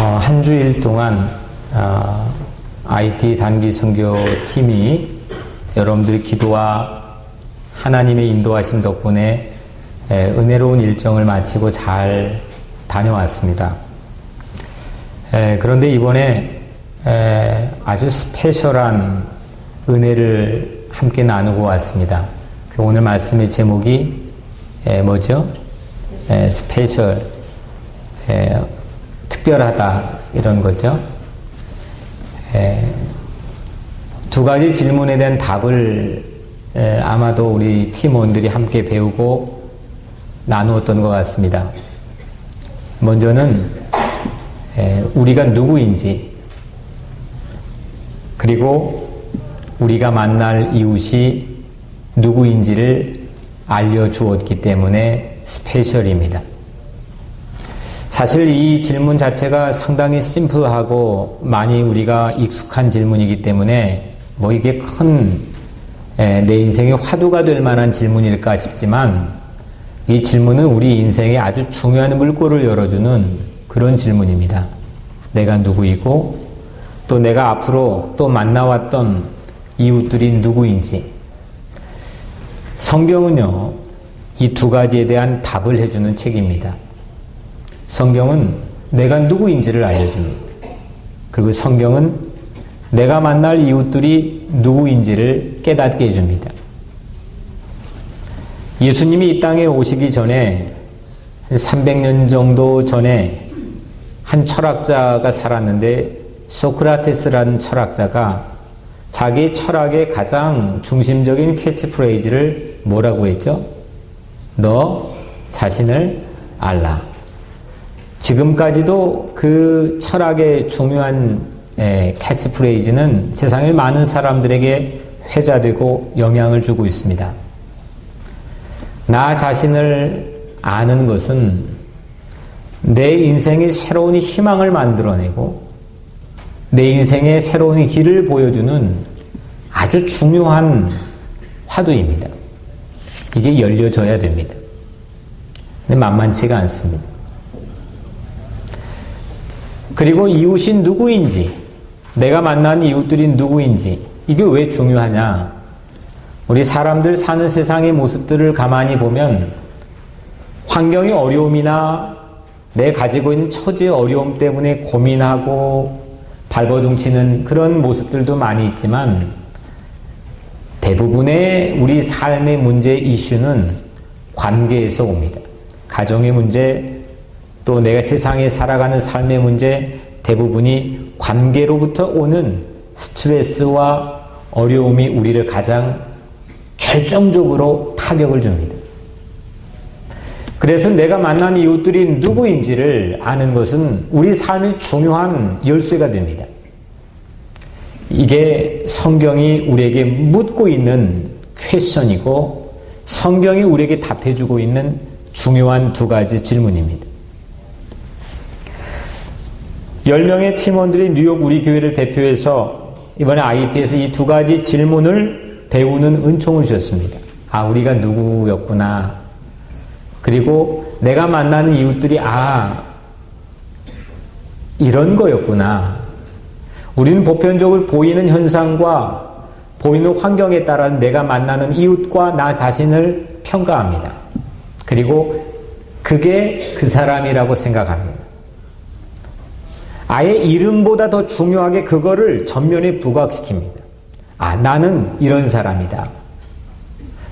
한 주일 동안 IT 단기 선교팀이 여러분들의 기도와 하나님의 인도하심 덕분에 은혜로운 일정을 마치고 잘 다녀왔습니다. 그런데 이번에 아주 스페셜한 은혜를 함께 나누고 왔습니다. 오늘 말씀의 제목이 뭐죠? 스페셜, 특별하다 이런 거죠. 두 가지 질문에 대한 답을 아마도 우리 팀원들이 함께 배우고 나누었던 것 같습니다. 먼저는 우리가 누구인지, 그리고 우리가 만날 이웃이 누구인지를 알려주었기 때문에 스페셜입니다. 사실 이 질문 자체가 상당히 심플하고 많이 우리가 익숙한 질문이기 때문에 뭐 이게 큰 내 인생의 화두가 될 만한 질문일까 싶지만, 이 질문은 우리 인생에 아주 중요한 물꼬를 열어주는 그런 질문입니다. 내가 누구이고 또 내가 앞으로 또 만나왔던 이웃들이 누구인지. 성경은요, 이 두 가지에 대한 답을 해주는 책입니다. 성경은 내가 누구인지를 알려줍니다. 그리고 성경은 내가 만날 이웃들이 누구인지를 깨닫게 해줍니다. 예수님이 이 땅에 오시기 전에 300년 정도 전에 한 철학자가 살았는데, 소크라테스라는 철학자가 자기 철학의 가장 중심적인 캐치프레이즈를 뭐라고 했죠? 너 자신을 알라. 지금까지도 그 철학의 중요한 캐치프레이즈는 세상의 많은 사람들에게 회자되고 영향을 주고 있습니다. 나 자신을 아는 것은 내 인생의 새로운 희망을 만들어내고 내 인생의 새로운 길을 보여주는 아주 중요한 화두입니다. 이게 열려져야 됩니다. 근데 만만치가 않습니다. 그리고 이웃이 누구인지, 내가 만난 이웃들이 누구인지, 이게 왜 중요하냐? 우리 사람들 사는 세상의 모습들을 가만히 보면 환경의 어려움이나 내 가지고 있는 처지의 어려움 때문에 고민하고 발버둥치는 그런 모습들도 많이 있지만, 대부분의 우리 삶의 문제 이슈는 관계에서 옵니다. 가정의 문제, 또 내가 세상에 살아가는 삶의 문제, 대부분이 관계로부터 오는 스트레스와 어려움이 우리를 가장 결정적으로 타격을 줍니다. 그래서 내가 만난 이웃들이 누구인지를 아는 것은 우리 삶의 중요한 열쇠가 됩니다. 이게 성경이 우리에게 묻고 있는 퀘션이고, 성경이 우리에게 답해주고 있는 중요한 두 가지 질문입니다. 10명의 팀원들이 뉴욕 우리 교회를 대표해서 이번에 IT에서 이 두 가지 질문을 배우는 은총을 주셨습니다. 아, 우리가 누구였구나. 그리고 내가 만나는 이웃들이 이런 거였구나. 우리는 보편적으로 보이는 현상과 보이는 환경에 따라 내가 만나는 이웃과 나 자신을 평가합니다. 그리고 그게 그 사람이라고 생각합니다. 아예 이름보다 더 중요하게 그거를 전면에 부각시킵니다. 나는 이런 사람이다.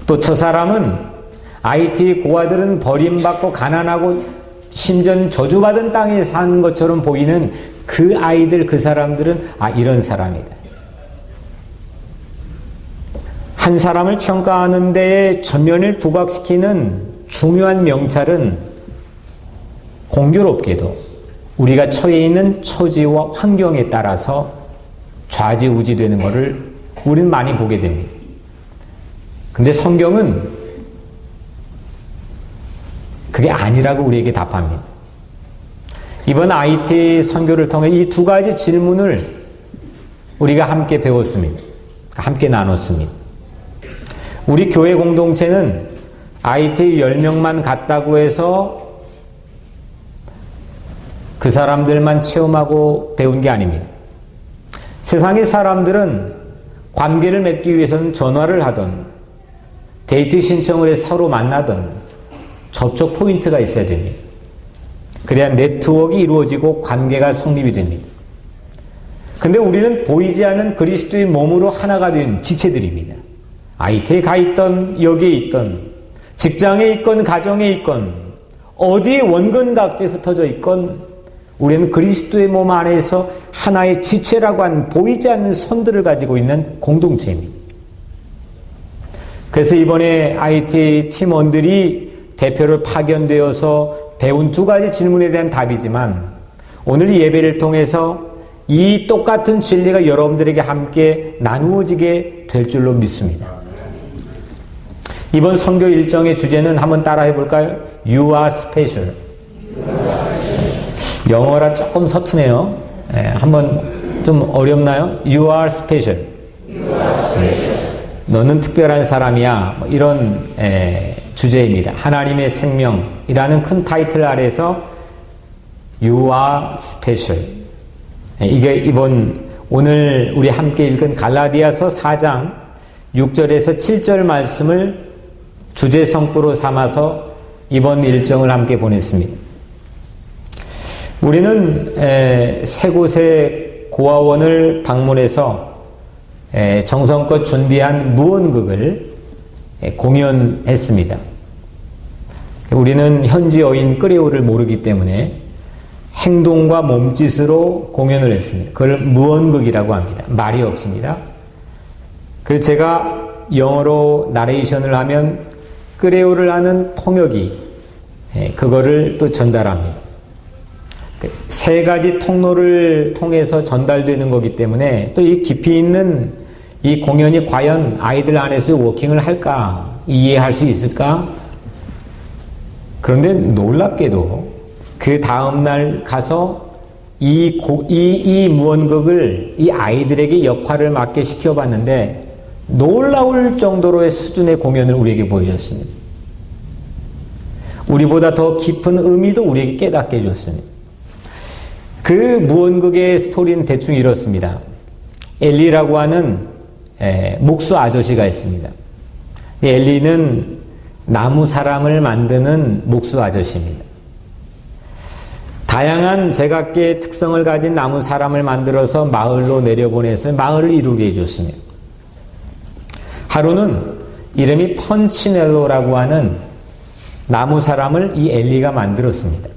또 저 사람은 IT 고아들은 버림받고 가난하고 심지어는 저주받은 땅에 산 것처럼 보이는 그 아이들, 그 사람들은 이런 사람이다. 한 사람을 평가하는 데에 전면을 부각시키는 중요한 명찰은 공교롭게도 우리가 처해 있는 처지와 환경에 따라서 좌지우지되는 것을 우리는 많이 보게 됩니다. 근데 성경은 그게 아니라고 우리에게 답합니다. 이번 IT 선교를 통해 이 두 가지 질문을 우리가 함께 배웠습니다. 함께 나눴습니다. 우리 교회 공동체는 IT 10명만 갔다고 해서 그 사람들만 체험하고 배운 게 아닙니다. 세상의 사람들은 관계를 맺기 위해서는 전화를 하던, 데이트 신청을 해 서로 만나던 접촉 포인트가 있어야 됩니다. 그래야 네트워크가 이루어지고 관계가 성립이 됩니다. 근데 우리는 보이지 않는 그리스도의 몸으로 하나가 된 지체들입니다. IT에 가 있던, 여기에 있던, 직장에 있건, 가정에 있건, 어디에 원근각지에 흩어져 있건, 우리는 그리스도의 몸 안에서 하나의 지체라고 하는 보이지 않는 선들을 가지고 있는 공동체입니다. 그래서 이번에 IT 팀원들이 대표로 파견되어서 배운 두 가지 질문에 대한 답이지만, 오늘 이 예배를 통해서 이 똑같은 진리가 여러분들에게 함께 나누어지게 될 줄로 믿습니다. 이번 선교 일정의 주제는 한번 따라해 볼까요? You are special. 영어라 조금 서투네요. 한번 좀 어렵나요? You are special. 너는 특별한 사람이야. 뭐 이런 주제입니다. 하나님의 생명이라는 큰 타이틀 아래서 You are special. 이게 오늘 우리 함께 읽은 갈라디아서 4장 6절에서 7절 말씀을 주제 성구로 삼아서 이번 일정을 함께 보냈습니다. 우리는 세 곳의 고아원을 방문해서 정성껏 준비한 무언극을 공연했습니다. 우리는 현지 어인 끄레오를 모르기 때문에 행동과 몸짓으로 공연을 했습니다. 그걸 무언극이라고 합니다. 말이 없습니다. 그래서 제가 영어로 나레이션을 하면 끄레오를 하는 통역이 그거를 또 전달합니다. 세 가지 통로를 통해서 전달되는 거기 때문에 또 이 깊이 있는 이 공연이 과연 아이들 안에서 워킹을 할까? 이해할 수 있을까? 그런데 놀랍게도 그 다음날 가서 이 무언극을 이 아이들에게 역할을 맡게 시켜봤는데 놀라울 정도로의 수준의 공연을 우리에게 보여줬습니다. 우리보다 더 깊은 의미도 우리에게 깨닫게 해줬습니다. 그 무언극의 스토리는 대충 이렇습니다. 엘리라고 하는 목수 아저씨가 있습니다. 엘리는 나무 사람을 만드는 목수 아저씨입니다. 다양한 제각기의 특성을 가진 나무 사람을 만들어서 마을로 내려보내서 마을을 이루게 해줬습니다. 하루는 이름이 펀치넬로라고 하는 나무 사람을 이 엘리가 만들었습니다.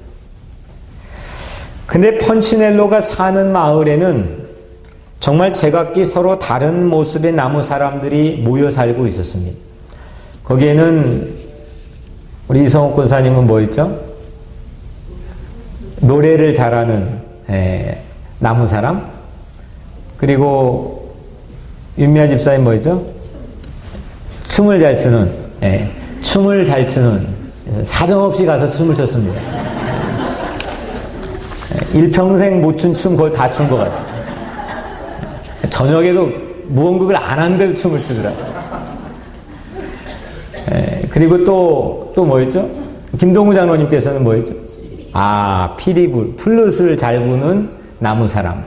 근데 펀치넬로가 사는 마을에는 정말 제각기 서로 다른 모습의 나무 사람들이 모여 살고 있었습니다. 거기에는 우리 이성욱 권사님은 뭐였죠? 노래를 잘하는 나무 사람. 그리고 윤미아 집사님 뭐였죠? 춤을 잘 추는, 춤을 잘 추는, 사정없이 가서 춤을 췄습니다. 일평생 못 춘 춤 거의 다 춘 것 같아요. 저녁에도 무언극을 안 한데도 춤을 추더라고요. 그리고 또 뭐였죠? 김동우 장로님께서는 뭐였죠? 플룻을 잘 부는 나무 사람.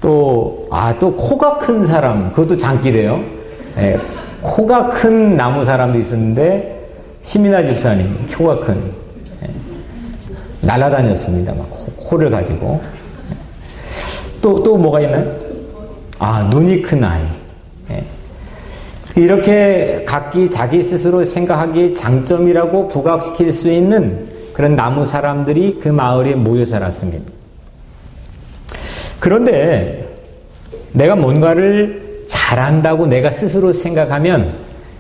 또 코가 큰 사람. 그것도 장기래요. 코가 큰 나무 사람도 있었는데, 시민아 집사님, 코가 큰. 날아다녔습니다. 막 코를 가지고. 또 뭐가 있나요? 눈이 큰 아이. 이렇게 각기 자기 스스로 생각하기에 장점이라고 부각시킬 수 있는 그런 나무 사람들이 그 마을에 모여 살았습니다. 그런데 내가 뭔가를 잘한다고 내가 스스로 생각하면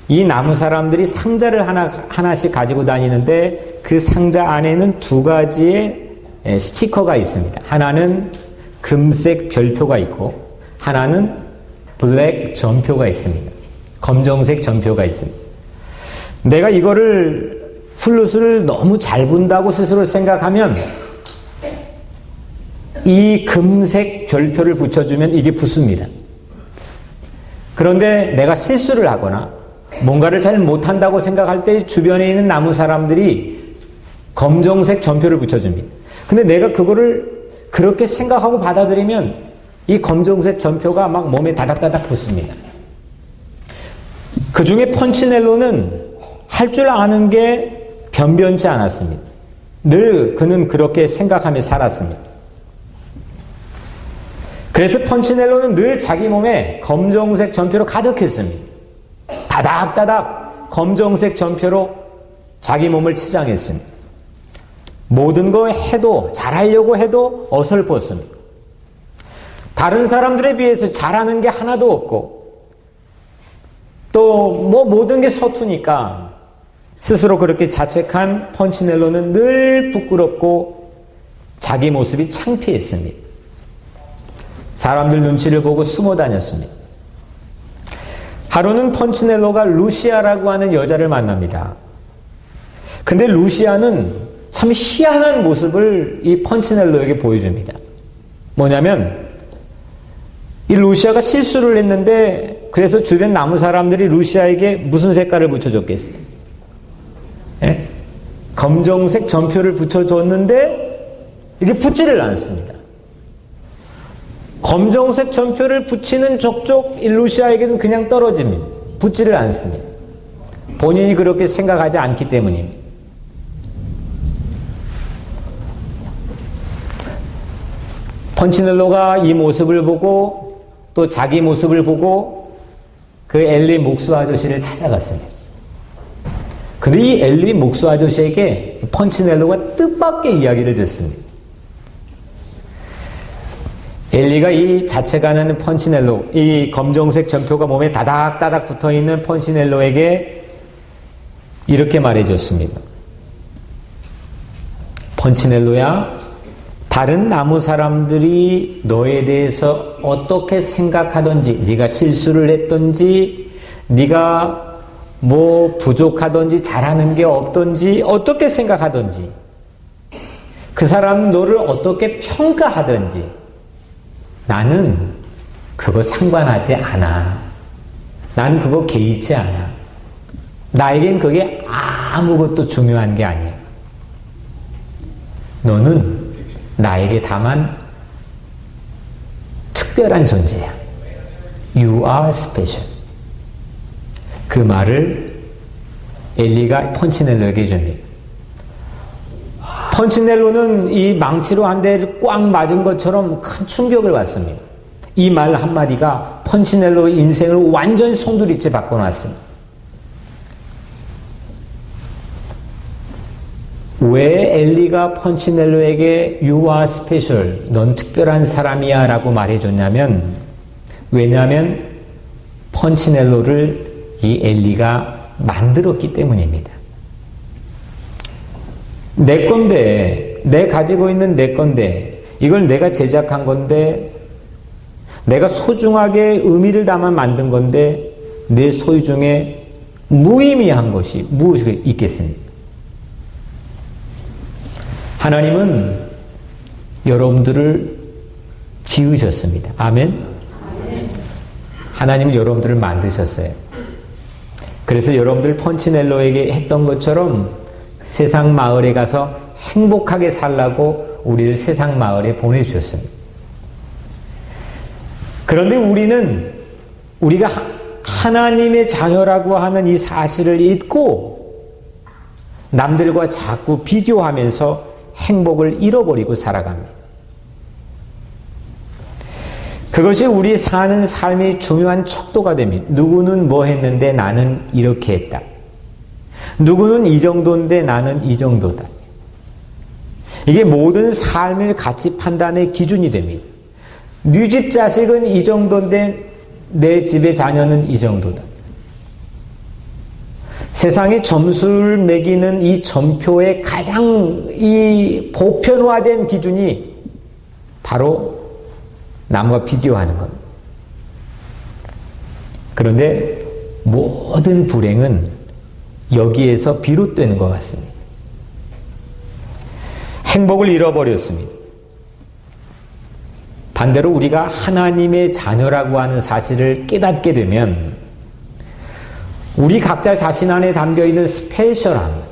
이 나무 사람들이 상자를 하나씩 가지고 다니는데 그 상자 안에는 두 가지의 스티커가 있습니다. 하나는 금색 별표가 있고 하나는 블랙 점표가 있습니다. 검정색 점표가 있습니다. 내가 이거를 플룻을 너무 잘 분다고 스스로 생각하면 이 금색 별표를 붙여주면 이게 붙습니다. 그런데 내가 실수를 하거나 뭔가를 잘 못한다고 생각할 때 주변에 있는 나무 사람들이 검정색 점표를 붙여줍니다. 근데 내가 그거를 그렇게 생각하고 받아들이면 이 검정색 전표가 막 몸에 다닥다닥 붙습니다. 그 중에 펀치넬로는 할 줄 아는 게 변변치 않았습니다. 늘 그는 그렇게 생각하며 살았습니다. 그래서 펀치넬로는 늘 자기 몸에 검정색 전표로 가득했습니다. 다닥다닥 검정색 전표로 자기 몸을 치장했습니다. 모든 거 해도, 잘하려고 해도 어설펐습니다. 다른 사람들에 비해서 잘하는 게 하나도 없고, 또 뭐 모든 게 서투니까 스스로 그렇게 자책한 펀치넬로는 늘 부끄럽고 자기 모습이 창피했습니다. 사람들 눈치를 보고 숨어 다녔습니다. 하루는 펀치넬로가 루시아라고 하는 여자를 만납니다. 근데 루시아는 참 희한한 모습을 이 펀치넬로에게 보여줍니다. 뭐냐면 이 루시아가 실수를 했는데 그래서 주변 나무 사람들이 루시아에게 무슨 색깔을 붙여줬겠어요? 예? 검정색 전표를 붙여줬는데 이게 붙지를 않습니다. 검정색 전표를 붙이는 족족 이 루시아에게는 그냥 떨어집니다. 붙지를 않습니다. 본인이 그렇게 생각하지 않기 때문입니다. 펀치넬로가 이 모습을 보고 또 자기 모습을 보고 그 엘리 목수 아저씨를 찾아갔습니다. 근데 이 엘리 목수 아저씨에게 펀치넬로가 뜻밖의 이야기를 듣습니다. 엘리가 이 자책하는 펀치넬로, 이 검정색 전표가 몸에 다닥다닥 붙어있는 펀치넬로에게 이렇게 말해줬습니다. 펀치넬로야, 다른 나무 사람들이 너에 대해서 어떻게 생각하든지, 네가 실수를 했든지, 네가 뭐 부족하든지 잘하는 게 없든지 어떻게 생각하든지, 그 사람 너를 어떻게 평가하든지 나는 그거 상관하지 않아. 나는 그거 개의치 않아. 나에겐 그게 아무것도 중요한 게 아니야. 너는 나에게 다만 특별한 존재야. You are special. 그 말을 엘리가 펀치넬로에게 줍니다. 펀치넬로는 이 망치로 한 대를 꽉 맞은 것처럼 큰 충격을 받습니다. 이 말 한마디가 펀치넬로의 인생을 완전히 송두리째 바꿔놨습니다. 왜 엘리가 펀치넬로에게 You are special, 넌 특별한 사람이야 라고 말해줬냐면, 왜냐하면 펀치넬로를 이 엘리가 만들었기 때문입니다. 내 건데, 내 가지고 있는 내 건데, 이걸 내가 제작한 건데, 내가 소중하게 의미를 담아 만든 건데, 내 소유 중에 무의미한 것이 무엇이 있겠습니까? 하나님은 여러분들을 지으셨습니다. 아멘? 하나님은 여러분들을 만드셨어요. 그래서 여러분들 펀치넬로에게 했던 것처럼 세상 마을에 가서 행복하게 살라고 우리를 세상 마을에 보내주셨습니다. 그런데 우리가 하나님의 자녀라고 하는 이 사실을 잊고 남들과 자꾸 비교하면서 행복을 잃어버리고 살아갑니다. 그것이 우리 사는 삶의 중요한 척도가 됩니다. 누구는 뭐 했는데 나는 이렇게 했다. 누구는 이 정도인데 나는 이 정도다. 이게 모든 삶의 가치 판단의 기준이 됩니다. 네 집 자식은 이 정도인데 내 집의 자녀는 이 정도다. 세상에 점수를 매기는 이 점표의 가장 이 보편화된 기준이 바로 남과 비교하는 겁니다. 그런데 모든 불행은 여기에서 비롯되는 것 같습니다. 행복을 잃어버렸습니다. 반대로 우리가 하나님의 자녀라고 하는 사실을 깨닫게 되면 우리 각자 자신 안에 담겨있는 스페셜함,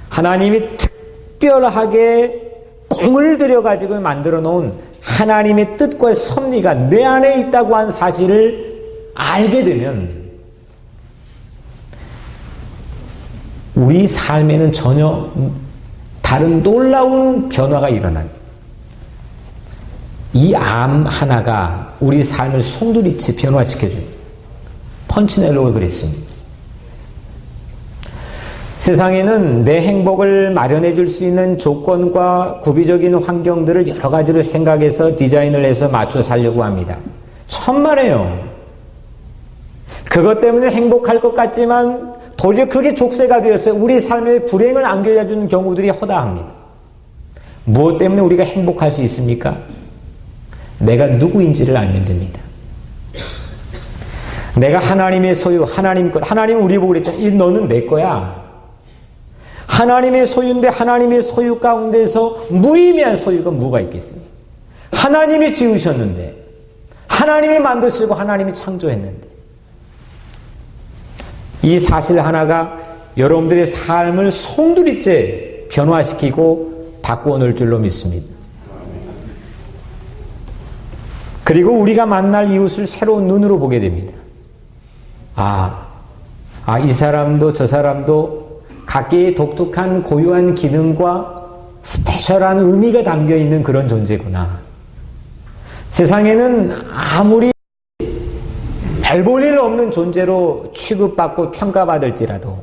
하나님이 특별하게 꼭 공을 들여가지고 만들어 놓은 하나님의 뜻과 섭리가 내 안에 있다고 한 사실을 알게 되면 우리 삶에는 전혀 다른 놀라운 변화가 일어납니다. 이 암 하나가 우리 삶을 송두리째 변화시켜줍니다. 펀치넬로가 그랬습니다. 세상에는 내 행복을 마련해 줄 수 있는 조건과 구비적인 환경들을 여러 가지로 생각해서 디자인을 해서 맞춰 살려고 합니다. 천만에요. 그것 때문에 행복할 것 같지만 도리어 그게 족쇄가 되었어요. 우리 삶에 불행을 안겨주는 경우들이 허다합니다. 무엇 때문에 우리가 행복할 수 있습니까? 내가 누구인지를 알면 됩니다. 내가 하나님의 소유, 하나님은 우리 보고 그랬잖아요. 너는 내 거야. 하나님의 소유인데 하나님의 소유 가운데서 무의미한 소유가 뭐가 있겠습니까? 하나님이 지으셨는데, 하나님이 만드시고 하나님이 창조했는데, 이 사실 하나가 여러분들의 삶을 송두리째 변화시키고 바꾸어 놓을 줄로 믿습니다. 그리고 우리가 만날 이웃을 새로운 눈으로 보게 됩니다. 이 사람도 저 사람도 각기의 독특한 고유한 기능과 스페셜한 의미가 담겨있는 그런 존재구나. 세상에는 아무리 별 볼 일 없는 존재로 취급받고 평가받을지라도,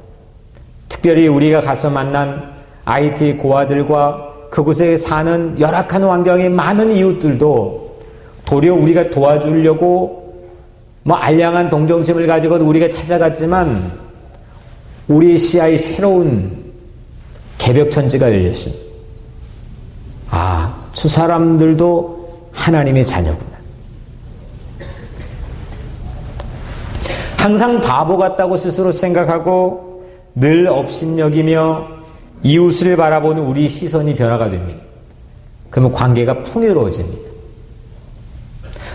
특별히 우리가 가서 만난 IT 고아들과 그곳에 사는 열악한 환경의 많은 이웃들도 도리어 우리가 도와주려고 알량한 동정심을 가지고 우리가 찾아갔지만 우리의 시야에 새로운 개벽천지가 열렸습니다. 저 사람들도 하나님의 자녀구나. 항상 바보 같다고 스스로 생각하고 늘 업신여기며 이웃을 바라보는 우리 시선이 변화가 됩니다. 그러면 관계가 풍요로워집니다.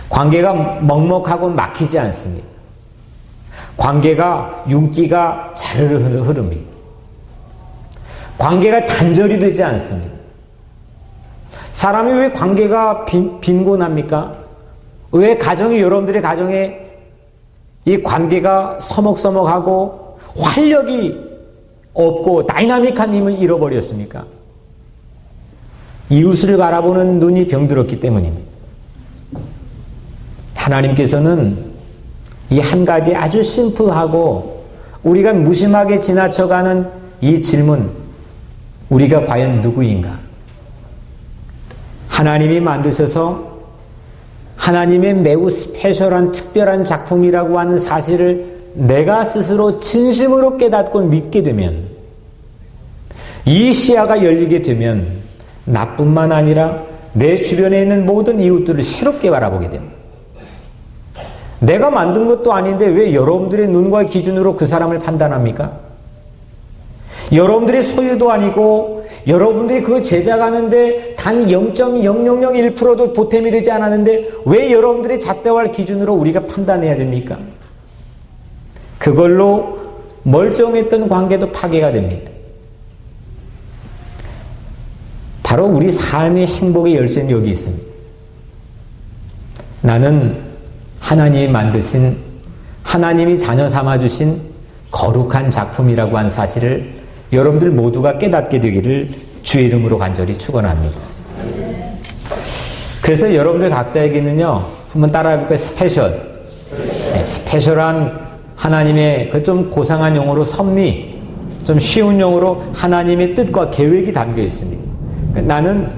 관계가 먹먹하고 막히지 않습니다. 관계가 윤기가 자르르 흐릅니다. 관계가 단절이 되지 않습니다. 사람이 왜 관계가 빈곤합니까? 왜 여러분들의 가정에 이 관계가 서먹서먹하고 활력이 없고 다이나믹한 힘을 잃어버렸습니까? 이웃을 바라보는 눈이 병들었기 때문입니다. 하나님께서는 이 한 가지 아주 심플하고 우리가 무심하게 지나쳐가는 이 질문, 우리가 과연 누구인가? 하나님이 만드셔서 하나님의 매우 스페셜한 특별한 작품이라고 하는 사실을 내가 스스로 진심으로 깨닫고 믿게 되면, 이 시야가 열리게 되면 나뿐만 아니라 내 주변에 있는 모든 이웃들을 새롭게 바라보게 됩니다. 내가 만든 것도 아닌데 왜 여러분들의 눈과 기준으로 그 사람을 판단합니까? 여러분들의 소유도 아니고 여러분들이 그거 제작하는데 단 0.0001%도 보탬이 되지 않았는데 왜 여러분들의 잣대와 기준으로 우리가 판단해야 됩니까? 그걸로 멀쩡했던 관계도 파괴가 됩니다. 바로 우리 삶의 행복의 열쇠는 여기 있습니다. 나는 하나님이 만드신, 하나님이 자녀 삼아주신 거룩한 작품이라고 한 사실을 여러분들 모두가 깨닫게 되기를 주의 이름으로 간절히 축원합니다. 그래서 여러분들 각자에게는요, 한번 따라해볼까요? 스페셜한 하나님의 그 좀 고상한 용어로 섭리, 좀 쉬운 용어로 하나님의 뜻과 계획이 담겨 있습니다. 나는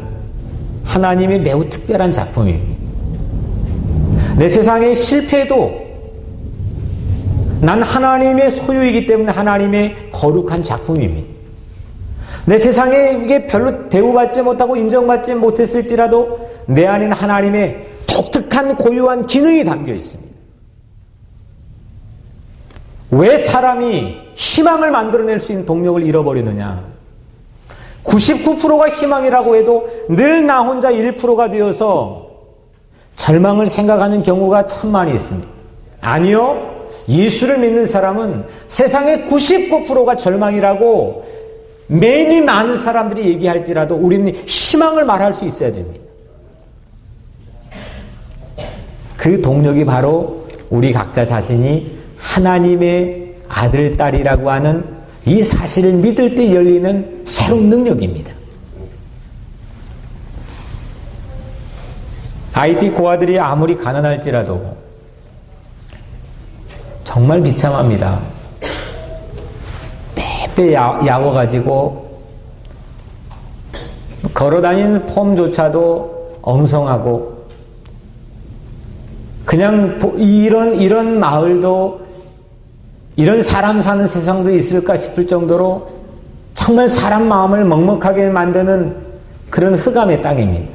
하나님의 매우 특별한 작품입니다. 내 세상에 실패도 난 하나님의 소유이기 때문에 하나님의 거룩한 작품입니다. 내 세상에 이게 별로 대우받지 못하고 인정받지 못했을지라도 내 안에는 하나님의 독특한 고유한 기능이 담겨 있습니다. 왜 사람이 희망을 만들어낼 수 있는 동력을 잃어버리느냐? 99%가 희망이라고 해도 늘 나 혼자 1%가 되어서 절망을 생각하는 경우가 참 많이 있습니다. 아니요. 예수를 믿는 사람은 세상의 99%가 절망이라고 매일 많은 사람들이 얘기할지라도 우리는 희망을 말할 수 있어야 됩니다. 그 동력이 바로 우리 각자 자신이 하나님의 아들, 딸이라고 하는 이 사실을 믿을 때 열리는 새로운 능력입니다. IT 고아들이 아무리 가난할지라도 정말 비참합니다. 빼빼 야워가지고 걸어다니는 폼조차도 엉성하고 그냥 이런 마을도 이런 사람 사는 세상도 있을까 싶을 정도로 정말 사람 마음을 먹먹하게 만드는 그런 흑암의 땅입니다.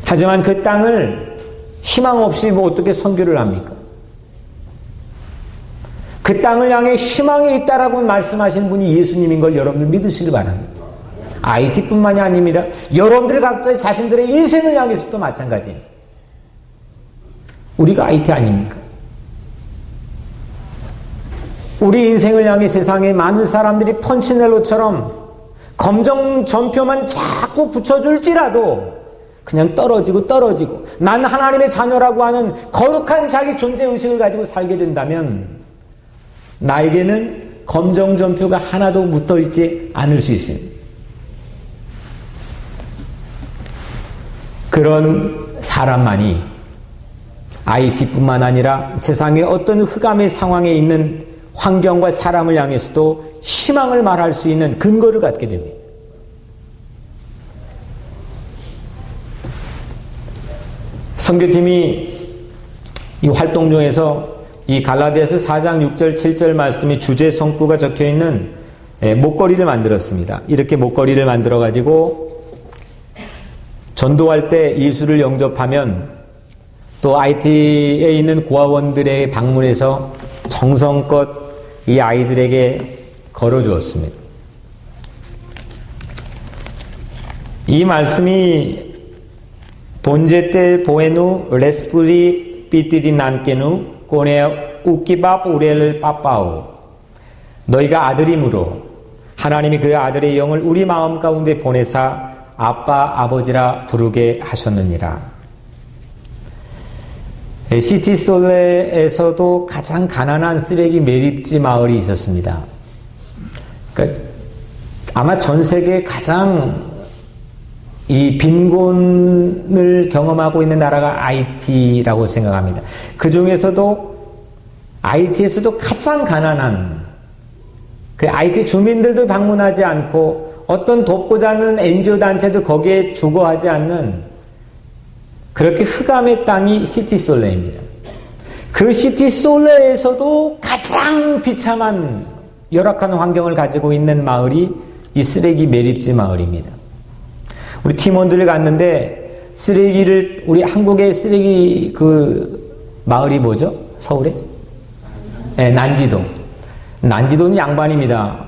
하지만 그 땅을 희망 없이 어떻게 선교를 합니까? 그 땅을 향해 희망이 있다라고 말씀하시는 분이 예수님인 걸 여러분들 믿으시길 바랍니다. IT뿐만이 아닙니다. 여러분들 각자 자신들의 인생을 향해서도 마찬가지입니다. 우리가 IT 아닙니까? 우리 인생을 향해 세상에 많은 사람들이 펀치넬로처럼 검정 전표만 자꾸 붙여줄지라도 그냥 떨어지고 난 하나님의 자녀라고 하는 거룩한 자기 존재의식을 가지고 살게 된다면 나에게는 검정 전표가 하나도 묻어있지 않을 수 있습니다. 그런 사람만이 IT뿐만 아니라 세상의 어떤 흑암의 상황에 있는 환경과 사람을 향해서도 희망을 말할 수 있는 근거를 갖게 됩니다. 선교팀이 이 활동 중에서 이 갈라디아서 4장 6절 7절 말씀이 주제 성구가 적혀있는 목걸이를 만들었습니다. 이렇게 목걸이를 만들어 가지고 전도할 때 예수를 영접하면 또 IT에 있는 고아원들의 방문해서 정성껏 이 아이들에게 걸어주었습니다. 이 말씀이 본제 때 보에누 레스프리 삐띠리 난케누 꼬네 우끼밥 우레를 빠빠우 너희가 아들이므로 하나님이 그 아들의 영을 우리 마음 가운데 보내사 아빠 아버지라 부르게 하셨느니라. 시티솔레에서도 가장 가난한 쓰레기 매립지 마을이 있었습니다. 그러니까 아마 전 세계 가장 이 빈곤을 경험하고 있는 나라가 IT라고 생각합니다. 그 중에서도 IT에서도 가장 가난한 그 IT 주민들도 방문하지 않고 어떤 돕고자 하는 NGO 단체도 거기에 주거하지 않는 그렇게 흑암의 땅이 시티솔레입니다. 그 시티솔레에서도 가장 비참한 열악한 환경을 가지고 있는 마을이 이 쓰레기 매립지 마을입니다. 우리 팀원들을 갔는데 쓰레기를 우리 한국의 쓰레기 그 마을이 뭐죠? 서울에? 네, 난지동. 난지동은 양반입니다.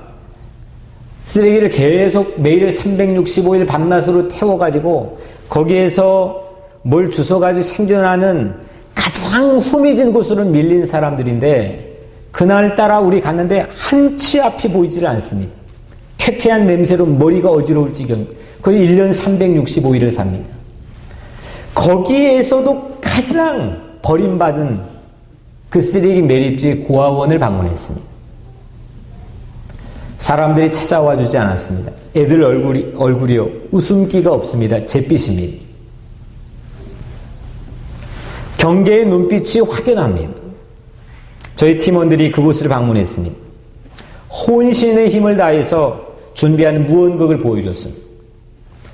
쓰레기를 계속 매일 365일 밤낮으로 태워가지고 거기에서 뭘 주워가지고 생존하는 가장 후미진 곳으로 밀린 사람들인데 그날따라 우리 갔는데 한치 앞이 보이질 않습니다. 쾌쾌한 냄새로 머리가 어지러울 지경 거의 1년 365일을 삽니다. 거기에서도 가장 버림받은 그 쓰레기 매립지 고아원을 방문했습니다. 사람들이 찾아와 주지 않았습니다. 애들 얼굴이요. 웃음기가 없습니다. 잿빛입니다. 경계의 눈빛이 확연합니다. 저희 팀원들이 그곳을 방문했습니다. 혼신의 힘을 다해서 준비한 무언극을 보여줬습니다.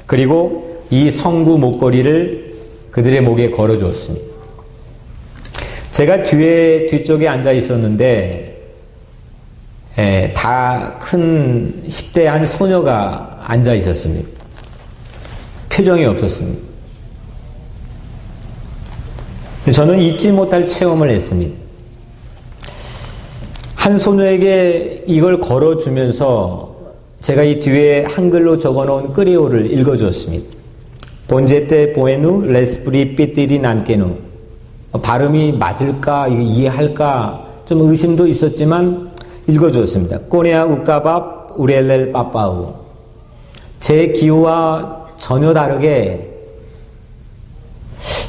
그리고 이 성구 목걸이를 그들의 목에 걸어주었습니다. 제가 뒤쪽에 앉아 있었는데 다 큰 10대 한 소녀가 앉아 있었습니다. 표정이 없었습니다. 저는 잊지 못할 체험을 했습니다. 한 소녀에게 이걸 걸어주면서 제가 이 뒤에 한글로 적어놓은 끄리오를 읽어주었습니다. 본제 때 보에누 레스프리 삐띠리 난케누 발음이 맞을까 이해할까 좀 의심도 있었지만 읽어주었습니다. 꼬네아 우까밥 우렐렐 빠빠우. 제 기호와 전혀 다르게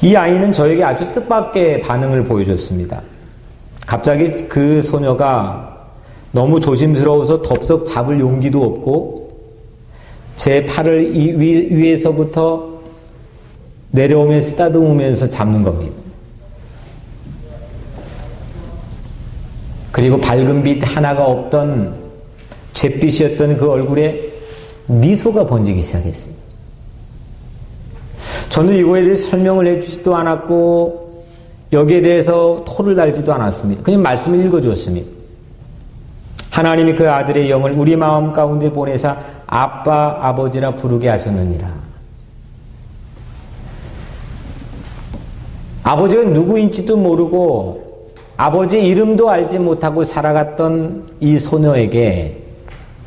이 아이는 저에게 아주 뜻밖의 반응을 보여줬습니다. 갑자기 그 소녀가 너무 조심스러워서 덥석 잡을 용기도 없고 제 팔을 위에서부터 내려오며 쓰다듬으면서 잡는 겁니다. 그리고 밝은 빛 하나가 없던 잿빛이었던 그 얼굴에 미소가 번지기 시작했습니다. 저는 이거에 대해 설명을 해주지도 않았고 여기에 대해서 토를 달지도 않았습니다. 그냥 말씀을 읽어주었습니다. 하나님이 그 아들의 영을 우리 마음 가운데 보내사 아빠, 아버지라 부르게 하셨느니라. 아버지가 누구인지도 모르고 아버지 이름도 알지 못하고 살아갔던 이 소녀에게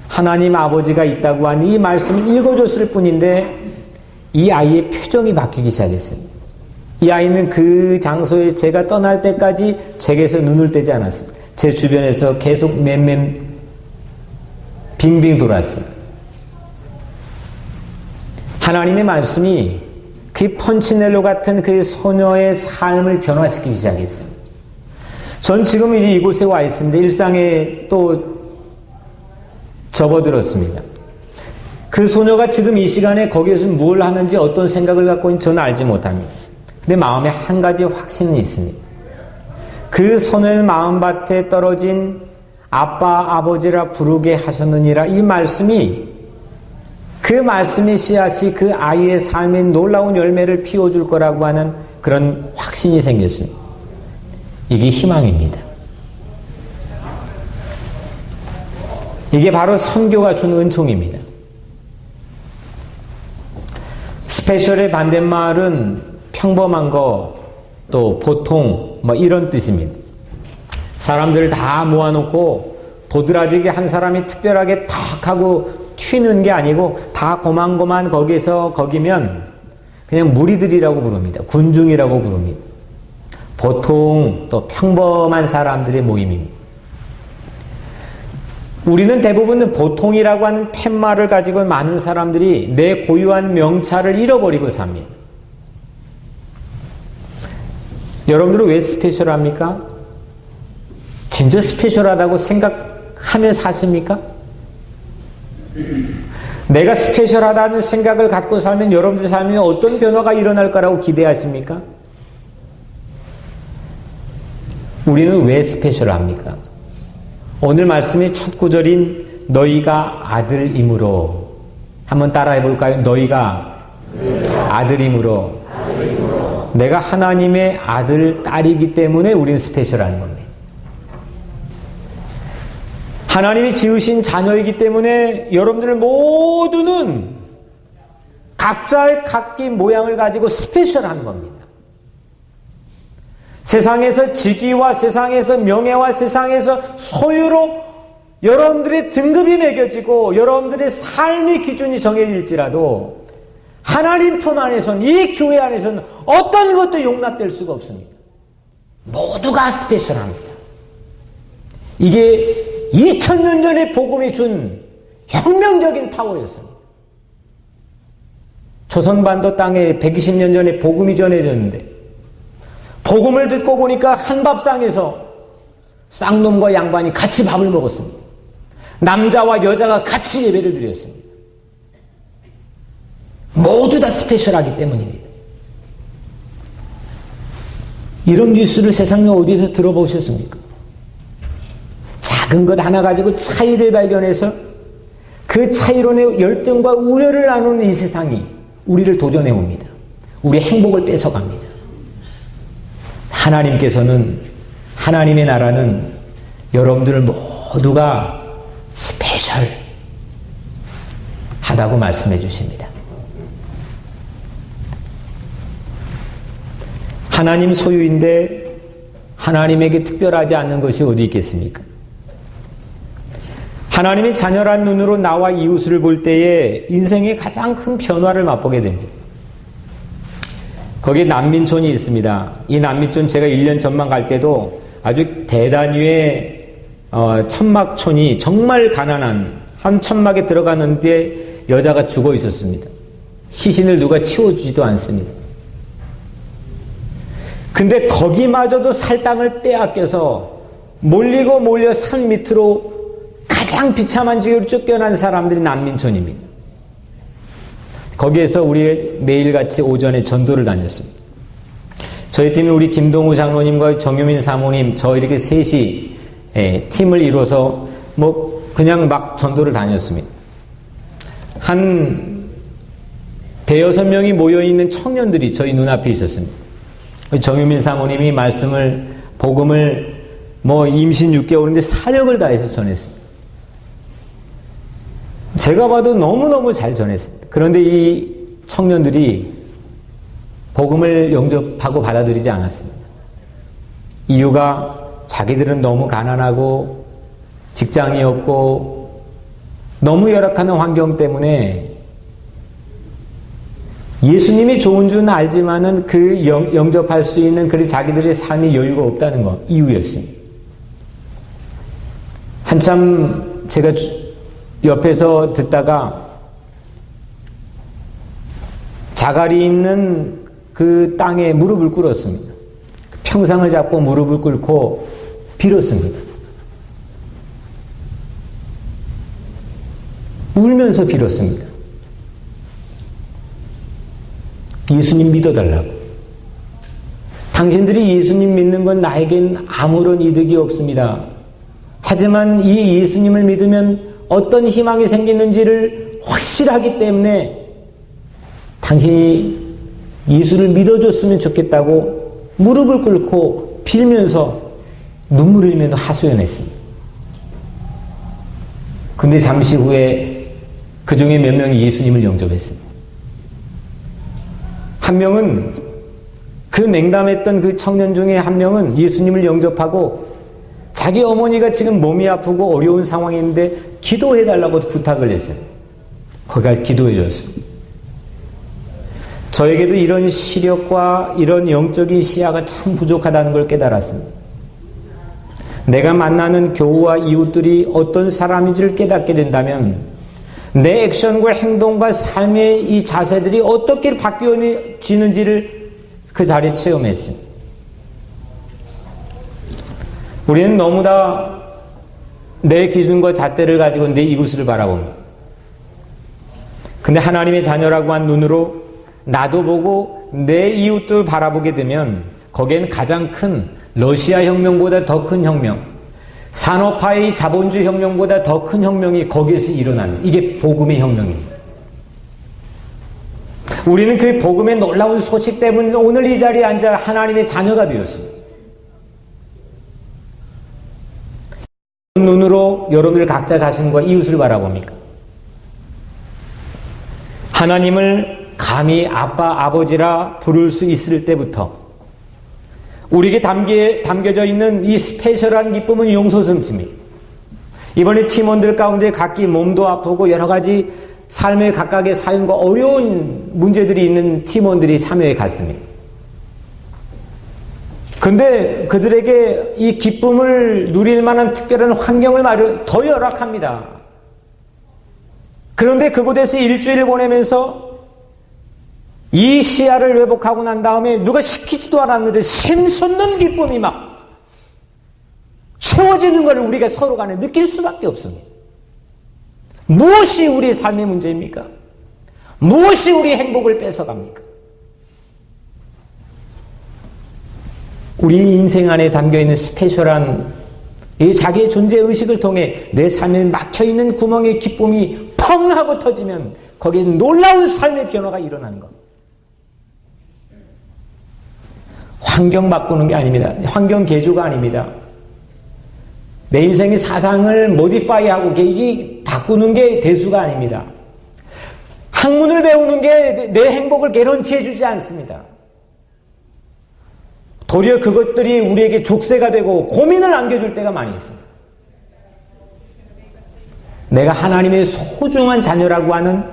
하나님 아버지가 있다고 한 이 말씀을 읽어줬을 뿐인데 이 아이의 표정이 바뀌기 시작했습니다. 이 아이는 그 장소에 제가 떠날 때까지 제게서 눈을 떼지 않았습니다. 제 주변에서 계속 맴맴 빙빙 돌았습니다. 하나님의 말씀이 그 펀치넬로 같은 그 소녀의 삶을 변화시키기 시작했습니다. 전 지금 이곳에 와 있습니다. 일상에 또 접어들었습니다. 그 소녀가 지금 이 시간에 거기에서 뭘 하는지 어떤 생각을 갖고 있는지 저는 알지 못합니다. 근데 마음에 한 가지 확신은 있습니다. 그 소녀의 마음밭에 떨어진 아빠, 아버지라 부르게 하셨느니라 이 말씀이 그 말씀의 씨앗이 그 아이의 삶에 놀라운 열매를 피워줄 거라고 하는 그런 확신이 생겼습니다. 이게 희망입니다. 이게 바로 선교가 준 은총입니다. 스페셜의 반대말은 평범한 거, 또 보통 뭐 이런 뜻입니다. 사람들을 다 모아놓고 도드라지게 한 사람이 특별하게 탁 하고 튀는 게 아니고 다 고만고만 거기서 거기면 그냥 무리들이라고 부릅니다. 군중이라고 부릅니다. 보통 또 평범한 사람들의 모임입니다. 우리는 대부분 보통이라고 하는 팻말을 가지고 많은 사람들이 내 고유한 명찰을 잃어버리고 삽니다. 여러분들은 왜 스페셜합니까? 진짜 스페셜하다고 생각하며 사십니까? 내가 스페셜하다는 생각을 갖고 살면 여러분들 삶에 어떤 변화가 일어날 거라고 기대하십니까? 우리는 왜 스페셜합니까? 오늘 말씀의 첫 구절인 너희가 아들이므로 한번 따라해 볼까요? 너희가 아들이므로 내가 하나님의 아들, 딸이기 때문에 우리는 스페셜한 겁니다. 하나님이 지으신 자녀이기 때문에 여러분들 모두는 각자의 각기 모양을 가지고 스페셜한 겁니다. 세상에서 직위와 세상에서 명예와 세상에서 소유로 여러분들의 등급이 매겨지고 여러분들의 삶의 기준이 정해질지라도 하나님 품 안에서는 이 교회 안에서는 어떤 것도 용납될 수가 없습니다. 모두가 스페셜합니다. 이게 2000년 전에 복음이 준 혁명적인 파워였습니다. 조선반도 땅에 120년 전에 복음이 전해졌는데 복음을 듣고 보니까 한 밥상에서 쌍놈과 양반이 같이 밥을 먹었습니다. 남자와 여자가 같이 예배를 드렸습니다. 모두 다 스페셜하기 때문입니다. 이런 뉴스를 세상에 어디에서 들어보셨습니까? 작은 것 하나 가지고 차이를 발견해서 그 차이론의 열등과 우열을 나누는 이 세상이 우리를 도전해 옵니다. 우리의 행복을 뺏어갑니다. 하나님께서는 하나님의 나라는 여러분들 모두가 스페셜 하다고 말씀해 주십니다. 하나님 소유인데 하나님에게 특별하지 않는 것이 어디 있겠습니까? 하나님의 자녀란 눈으로 나와 이웃을 볼 때에 인생의 가장 큰 변화를 맛보게 됩니다. 거기에 난민촌이 있습니다. 이 난민촌 제가 1년 전만 갈 때도 아주 대단위의 천막촌이 정말 가난한 한 천막에 들어갔는데 여자가 죽어 있었습니다. 시신을 누가 치워주지도 않습니다. 근데 거기마저도 살땅을 빼앗겨서 몰려 산 밑으로 가장 비참한 지역으로 쫓겨난 사람들이 난민촌입니다. 거기에서 우리 매일같이 오전에 전도를 다녔습니다. 저희 팀이 우리 김동우 장로님과 정유민 사모님, 저 이렇게 셋이 팀을 이뤄서 그냥 막 전도를 다녔습니다. 한 대여섯 명이 모여있는 청년들이 저희 눈앞에 있었습니다. 정유민 사모님이 복음을 임신 6개월인데 사력을 다해서 전했습니다. 제가 봐도 너무너무 잘 전했습니다. 그런데 이 청년들이 복음을 영접하고 받아들이지 않았습니다. 이유가 자기들은 너무 가난하고 직장이 없고 너무 열악한 환경 때문에 예수님이 좋은 줄은 알지만은 그 영접할 수 있는 자기들의 삶의 여유가 없다는 것, 이유였습니다. 한참 제가 옆에서 듣다가 자갈이 있는 그 땅에 무릎을 꿇었습니다. 평상을 잡고 무릎을 꿇고 빌었습니다. 울면서 빌었습니다. 예수님 믿어달라고. 당신들이 예수님 믿는 건 나에겐 아무런 이득이 없습니다. 하지만 이 예수님을 믿으면 어떤 희망이 생기는지를 확실하기 때문에 당신이 예수를 믿어줬으면 좋겠다고 무릎을 꿇고 빌면서 눈물을 흘리며 하소연했습니다. 근데 잠시 후에 그 중에 몇 명이 예수님을 영접했습니다. 한 명은 그 냉담했던 그 청년 중에 한 명은 예수님을 영접하고 자기 어머니가 지금 몸이 아프고 어려운 상황인데 기도해달라고 부탁을 했어요. 거기가 기도해줬어요. 저에게도 이런 시력과 이런 영적인 시야가 참 부족하다는 걸 깨달았습니다. 내가 만나는 교우와 이웃들이 어떤 사람인지를 깨닫게 된다면 내 액션과 행동과 삶의 이 자세들이 어떻게 바뀌어지는지를 그 자리에 체험했습니다. 우리는 너무 다 내 기준과 잣대를 가지고 내 이웃을 바라봅니다. 근데 하나님의 자녀라고 한 눈으로 나도 보고 내 이웃도 바라보게 되면 거기에는 가장 큰 러시아 혁명보다 더 큰 혁명, 산업화의 자본주의 혁명보다 더 큰 혁명이 거기에서 일어나는, 이게 복음의 혁명입니다. 우리는 그 복음의 놀라운 소식 때문에 오늘 이 자리에 앉아 하나님의 자녀가 되었습니다. 눈으로 여러분들 각자 자신과 이웃을 바라봅니까? 하나님을 감히 아빠, 아버지라 부를 수 있을 때부터 우리에게 담겨져 있는 이 스페셜한 기쁨은 용서섬입니다. 이번에 팀원들 가운데 각기 몸도 아프고 여러 가지 삶의 각각의 사연과 어려운 문제들이 있는 팀원들이 참여해 갔습니다. 근데 그들에게 이 기쁨을 누릴 만한 특별한 환경을 더 열악합니다. 그런데 그곳에서 일주일을 보내면서 이 시야를 회복하고 난 다음에 누가 시키지도 않았는데 샘솟는 기쁨이 막 채워지는 것을 우리가 서로 간에 느낄 수밖에 없습니다. 무엇이 우리의 삶의 문제입니까? 무엇이 우리의 행복을 뺏어갑니까? 우리 인생 안에 담겨있는 스페셜한 이 자기의 존재의식을 통해 내 삶에 막혀있는 구멍의 기쁨이 펑 하고 터지면 거기에 놀라운 삶의 변화가 일어나는 겁니다. 환경 바꾸는 게 아닙니다. 환경 개조가 아닙니다. 내 인생의 사상을 모디파이하고 이게 바꾸는 게 대수가 아닙니다. 학문을 배우는 게 내 행복을 개런티해 주지 않습니다. 도리어 그것들이 우리에게 족쇄가 되고 고민을 안겨줄 때가 많이 있습니다. 내가 하나님의 소중한 자녀라고 하는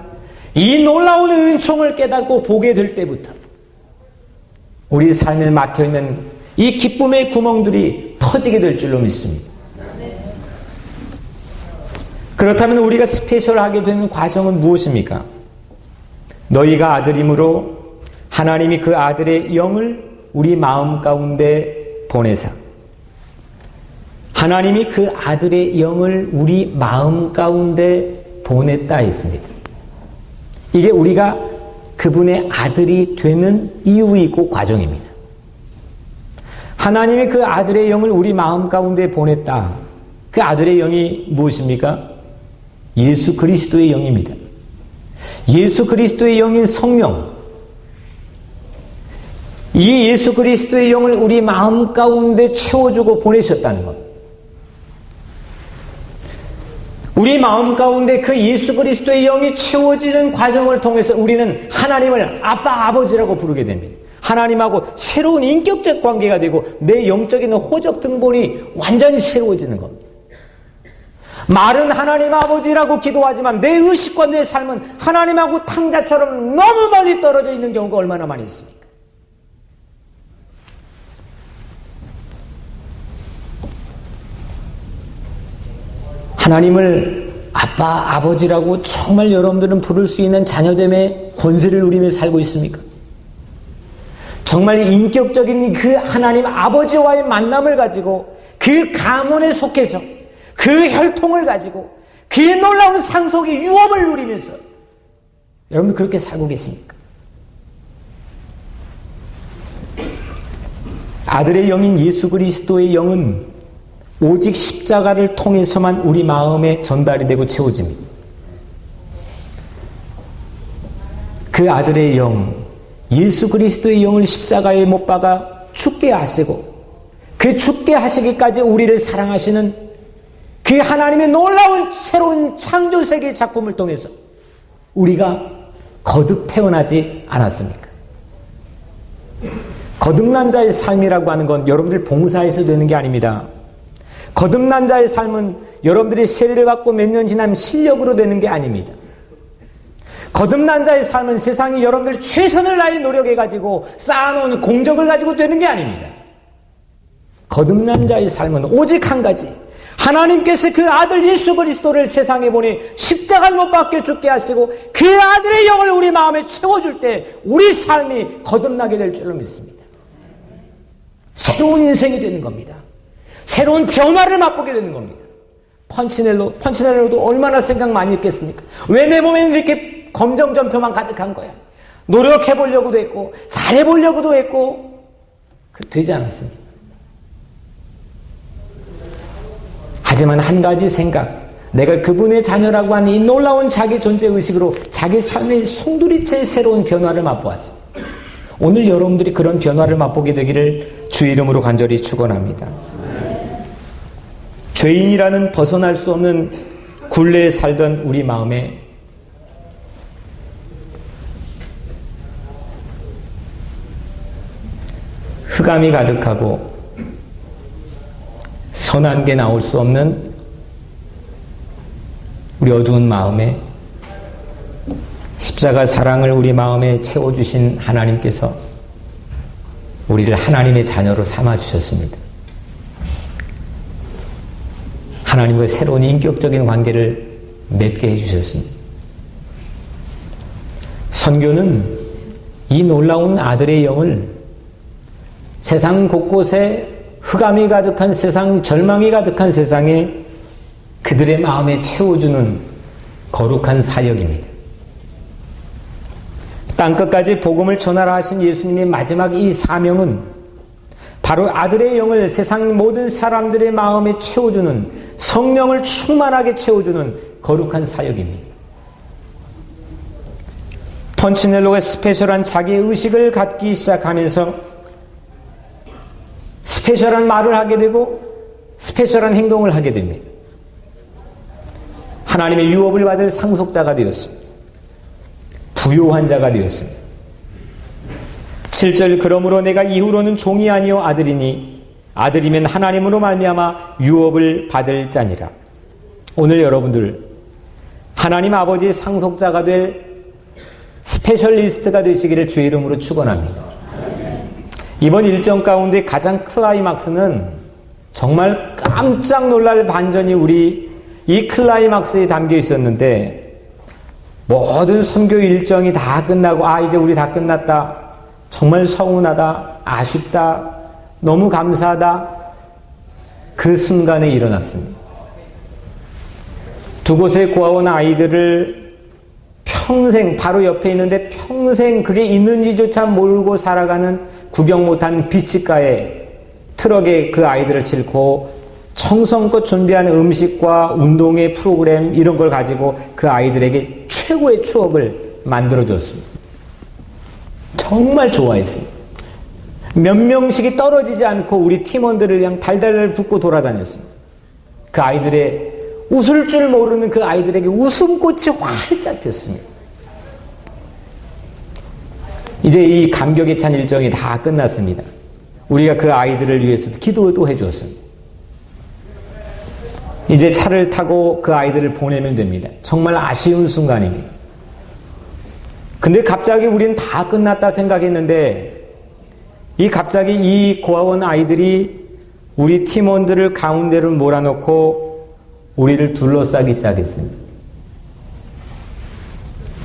이 놀라운 은총을 깨닫고 보게 될 때부터 우리 삶에 막혀있는 이 기쁨의 구멍들이 터지게 될 줄로 믿습니다. 그렇다면 우리가 스페셜하게 되는 과정은 무엇입니까? 너희가 아들이므로 하나님이 그 아들의 영을 우리 마음 가운데 보내사. 하나님이 그 아들의 영을 우리 마음 가운데 보냈다 했습니다. 이게 우리가 그분의 아들이 되는 이유이고 과정입니다. 하나님이 그 아들의 영을 우리 마음 가운데 보냈다. 그 아들의 영이 무엇입니까? 예수 그리스도의 영입니다. 예수 그리스도의 영인 성령. 이 예수 그리스도의 영을 우리 마음 가운데 채워주고 보내셨다는 것. 우리 마음 가운데 그 예수 그리스도의 영이 채워지는 과정을 통해서 우리는 하나님을 아빠, 아버지라고 부르게 됩니다. 하나님하고 새로운 인격적 관계가 되고 내 영적인 호적 등본이 완전히 새로워지는 겁니다. 말은 하나님 아버지라고 기도하지만 내 의식과 내 삶은 하나님하고 탕자처럼 너무 멀리 떨어져 있는 경우가 얼마나 많이 있습니까? 하나님을 아빠, 아버지라고 정말 여러분들은 부를 수 있는 자녀됨의 권세를 누리며 살고 있습니까? 정말 인격적인 그 하나님 아버지와의 만남을 가지고 그 가문에 속해서 그 혈통을 가지고 그 놀라운 상속의 유업을 누리면서 여러분들 그렇게 살고 계십니까? 아들의 영인 예수 그리스도의 영은 오직 십자가를 통해서만 우리 마음에 전달이 되고 채워집니다. 그 아들의 영, 예수 그리스도의 영을 십자가에 못 박아 죽게 하시고 그 죽게 하시기까지 우리를 사랑하시는 그 하나님의 놀라운 새로운 창조세계의 작품을 통해서 우리가 거듭 태어나지 않았습니까? 거듭난 자의 삶이라고 하는 건 여러분들 봉사해서 되는 게 아닙니다. 거듭난 자의 삶은 여러분들이 세례를 받고 몇 년 지나면 실력으로 되는 게 아닙니다. 거듭난 자의 삶은 세상이 여러분들 최선을 다해 노력해가지고 쌓아놓은 공적을 가지고 되는 게 아닙니다. 거듭난 자의 삶은 오직 한 가지, 하나님께서 그 아들 예수 그리스도를 세상에 보내 십자가를 못 박혀 죽게 하시고 그 아들의 영을 우리 마음에 채워줄 때 우리 삶이 거듭나게 될 줄로 믿습니다. 새로운 인생이 되는 겁니다. 새로운 변화를 맛보게 되는 겁니다. 펀치넬로도 얼마나 생각 많이 했겠습니까? 왜 내 몸에는 이렇게 검정점표만 가득한 거야? 노력해보려고도 했고 잘해보려고도 했고 되지 않았습니다. 하지만 한 가지 생각, 내가 그분의 자녀라고 하는 이 놀라운 자기 존재의식으로 자기 삶의 송두리째 새로운 변화를 맛보았습니다. 오늘 여러분들이 그런 변화를 맛보게 되기를 주 이름으로 간절히 축원합니다. 죄인이라는 벗어날 수 없는 굴레에 살던 우리 마음에 흑암이 가득하고 선한 게 나올 수 없는 우리 어두운 마음에 십자가 사랑을 우리 마음에 채워주신 하나님께서 우리를 하나님의 자녀로 삼아주셨습니다. 하나님과 새로운 인격적인 관계를 맺게 해주셨습니다. 선교는 이 놀라운 아들의 영을 세상 곳곳에 흑암이 가득한 세상, 절망이 가득한 세상에 그들의 마음에 채워주는 거룩한 사역입니다. 땅끝까지 복음을 전하라 하신 예수님의 마지막 이 사명은 바로 아들의 영을 세상 모든 사람들의 마음에 채워주는, 성령을 충만하게 채워주는 거룩한 사역입니다. 펀치넬로가 스페셜한 자기의 의식을 갖기 시작하면서 스페셜한 말을 하게 되고 스페셜한 행동을 하게 됩니다. 하나님의 유업을 받을 상속자가 되었습니다. 부요한 자가 되었습니다. 7절 그러므로 내가 이후로는 종이 아니요 아들이니 아들이면 하나님으로 말미암아 유업을 받을 자니라. 오늘 여러분들 하나님 아버지의 상속자가 될 스페셜리스트가 되시기를 주의 이름으로 축원합니다. 이번 일정 가운데 가장 클라이막스는 정말 깜짝 놀랄 반전이 우리 이 클라이막스에 담겨 있었는데 모든 선교 일정이 다 끝나고 이제 우리 다 끝났다. 정말 서운하다. 아쉽다. 너무 감사하다. 그 순간에 일어났습니다. 두 곳에 고아원 아이들을 평생 바로 옆에 있는데 평생 그게 있는지조차 모르고 살아가는 구경 못한 비치가에 트럭에 그 아이들을 싣고 정성껏 준비한 음식과 운동의 프로그램 이런 걸 가지고 그 아이들에게 최고의 추억을 만들어줬습니다. 정말 좋아했습니다. 몇 명씩이 떨어지지 않고 우리 팀원들을 그냥 달달 붙고 돌아다녔습니다. 그 아이들의 웃을 줄 모르는 그 아이들에게 웃음꽃이 활짝 폈습니다. 이제 이 감격에 찬 일정이 다 끝났습니다. 우리가 그 아이들을 위해서도 기도도 해주었습니다. 이제 차를 타고 그 아이들을 보내면 됩니다. 정말 아쉬운 순간입니다. 근데 갑자기 우리는 다 끝났다 생각했는데 갑자기 이 고아원 아이들이 우리 팀원들을 가운데로 몰아놓고 우리를 둘러싸기 시작했습니다.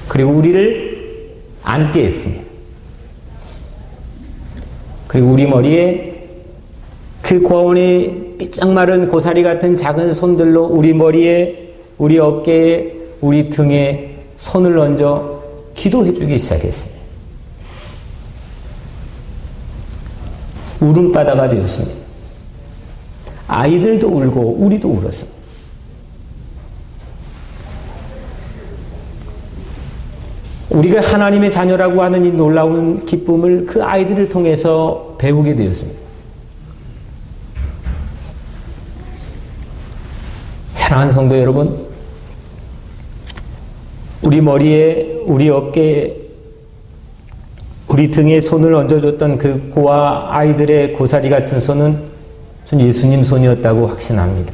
그리고 우리를 앉게 했습니다. 그리고 우리 머리에 그 고아원의 삐쩍 마른 고사리 같은 작은 손들로 우리 머리에, 우리 어깨에, 우리 등에 손을 얹어 기도해 주기 시작했습니다. 울음바다가 되었습니다. 아이들도 울고 우리도 울었습니다. 우리가 하나님의 자녀라고 하는 이 놀라운 기쁨을 그 아이들을 통해서 배우게 되었습니다. 사랑하는 성도 여러분, 우리 머리에, 우리 어깨에, 우리 등에 손을 얹어줬던 그 고아 아이들의 고사리 같은 손은 전 예수님 손이었다고 확신합니다.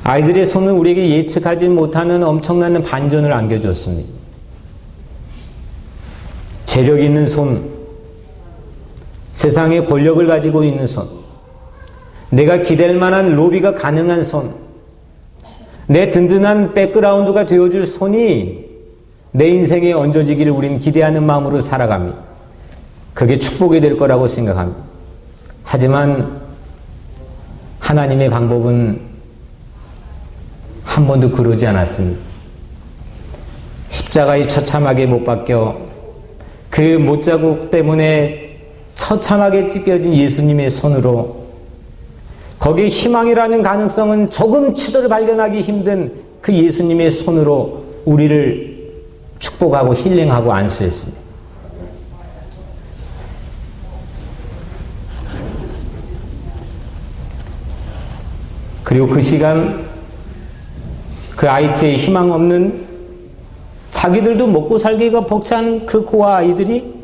아이들의 손은 우리에게 예측하지 못하는 엄청난 반전을 안겨주었습니다. 재력 있는 손, 세상의 권력을 가지고 있는 손, 내가 기댈 만한 로비가 가능한 손, 내 든든한 백그라운드가 되어줄 손이 내 인생에 얹어지기를 우리는 기대하는 마음으로 살아갑니다. 그게 축복이 될 거라고 생각합니다. 하지만 하나님의 방법은 한 번도 그러지 않았습니다. 십자가에 처참하게 못 박혀 그 못자국 때문에 처참하게 찢겨진 예수님의 손으로, 거기에 희망이라는 가능성은 조금치도 발견하기 힘든 그 예수님의 손으로 우리를 축복하고 힐링하고 안수했습니다. 그리고 그 시간 그 IT에 희망 없는, 자기들도 먹고 살기가 벅찬 그 고아 아이들이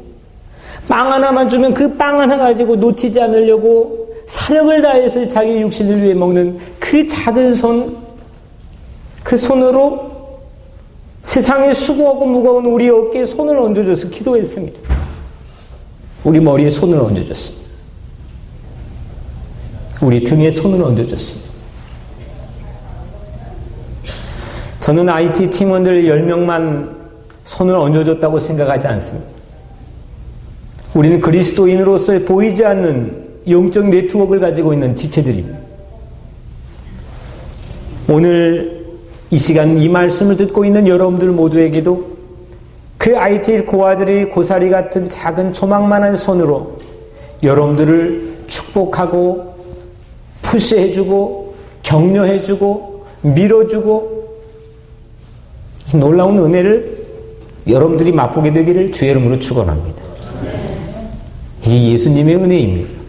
빵 하나만 주면 그 빵 하나 가지고 놓치지 않으려고 사력을 다해서 자기 육신을 위해 먹는 그 작은 손, 그 손으로 세상에 수고하고 무거운 우리 어깨에 손을 얹어줘서 기도했습니다. 우리 머리에 손을 얹어줬습니다. 우리 등에 손을 얹어줬습니다. 저는 IT 팀원들 10명만 손을 얹어줬다고 생각하지 않습니다. 우리는 그리스도인으로서의 보이지 않는 영적 네트워크를 가지고 있는 지체들입니다. 오늘 이 시간 이 말씀을 듣고 있는 여러분들 모두에게도 그 IT 고아들의 고사리 같은 작은 조망만한 손으로 여러분들을 축복하고 푸시해주고 격려해주고 밀어주고 놀라운 은혜를 여러분들이 맛보게 되기를 주의 이름으로 축원합니다. 이 예수님의 은혜입니다.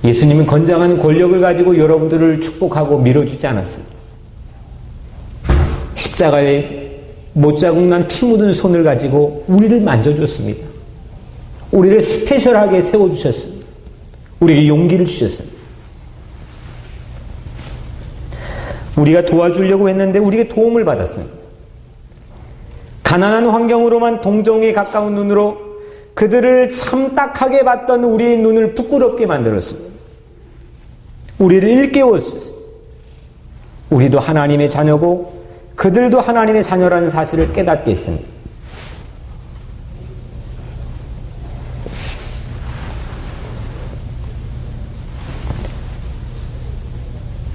예수님은 건장한 권력을 가지고 여러분들을 축복하고 밀어주지 않았습니다. 십자가에 못자국 난 피 묻은 손을 가지고 우리를 만져줬습니다. 우리를 스페셜하게 세워주셨습니다. 우리에게 용기를 주셨습니다. 우리가 도와주려고 했는데 우리에게 도움을 받았습니다. 가난한 환경으로만 동정에 가까운 눈으로 그들을 참 딱하게 봤던 우리의 눈을 부끄럽게 만들었습니다. 우리를 일깨웠습니다. 우리도 하나님의 자녀고 그들도 하나님의 자녀라는 사실을 깨닫게 했습니다.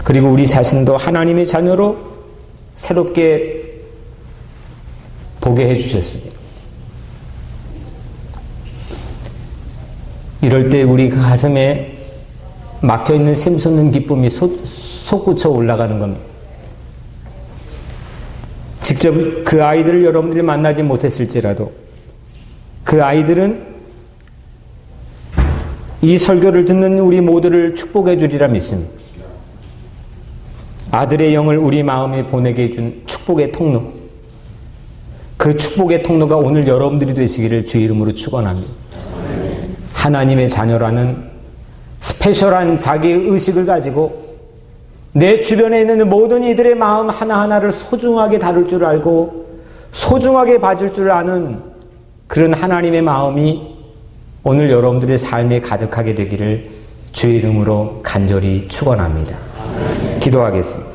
그리고 우리 자신도 하나님의 자녀로 새롭게 보게 해주셨습니다. 이럴 때 우리 그 가슴에 막혀있는 샘솟는 기쁨이 솟구쳐 올라가는 겁니다. 직접 그 아이들을 여러분들이 만나지 못했을지라도 그 아이들은 이 설교를 듣는 우리 모두를 축복해 주리라 믿습니다. 아들의 영을 우리 마음에 보내게 해준 축복의 통로, 그 축복의 통로가 오늘 여러분들이 되시기를 주의 이름으로 축원합니다. 하나님의 자녀라는 스페셜한 자기의 의식을 가지고 내 주변에 있는 모든 이들의 마음 하나하나를 소중하게 다룰 줄 알고 소중하게 봐줄 줄 아는 그런 하나님의 마음이 오늘 여러분들의 삶에 가득하게 되기를 주의 이름으로 간절히 축원합니다. 기도하겠습니다.